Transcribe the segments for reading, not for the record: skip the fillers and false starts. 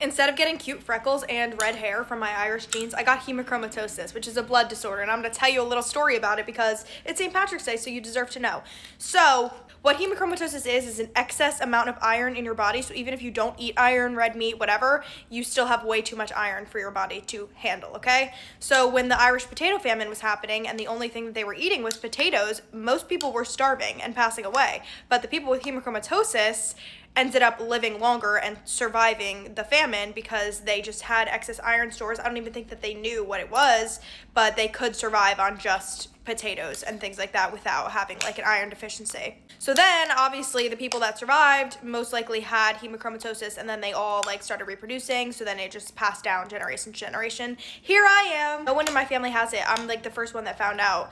Instead of getting cute freckles and red hair from my Irish genes, I got hemochromatosis, which is a blood disorder. And I'm going to tell you a little story about it because it's St. Patrick's Day, so you deserve to know. So what hemochromatosis is an excess amount of iron in your body. So even if you don't eat iron, red meat, whatever, you still have way too much iron for your body to handle, okay? So when the Irish potato famine was happening and the only thing that they were eating was potatoes, most people were starving and passing away. But the people with hemochromatosis ended up living longer and surviving the famine because they just had excess iron stores. I don't even think that they knew what it was, but they could survive on just potatoes and things like that without having like an iron deficiency. So then obviously the people that survived most likely had hemochromatosis, and then they all like started reproducing, so then it just passed down generation to generation. Here I am. No one in my family has it. I'm like the first one that found out.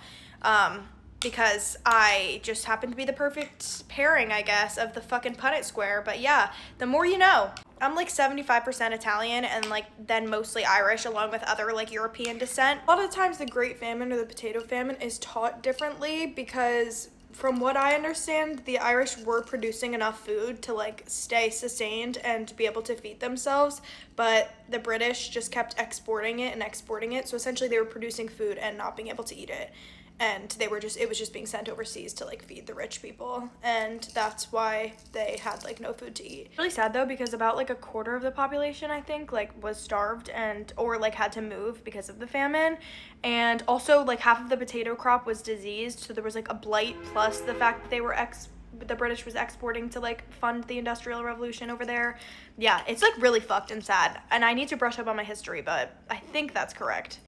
Because I just happen to be the perfect pairing, I guess, of the fucking Punnett square. But yeah, the more you know. I'm like 75% Italian and like then mostly Irish, along with other like European descent. A lot of the times the Great Famine or the Potato Famine is taught differently because from what I understand, the Irish were producing enough food to like stay sustained and be able to feed themselves, but the British just kept exporting it and exporting it. So essentially they were producing food and not being able to eat it. And it was just being sent overseas to like feed the rich people, and that's why they had like no food to eat. Really sad though, because about like a quarter of the population, I think, like was starved and or like had to move because of the famine. And also like half of the potato crop was diseased, so there was like a blight plus the fact that they were the British was exporting to like fund the Industrial Revolution over there. Yeah, it's like really fucked and sad, and I need to brush up on my history, but I think that's correct.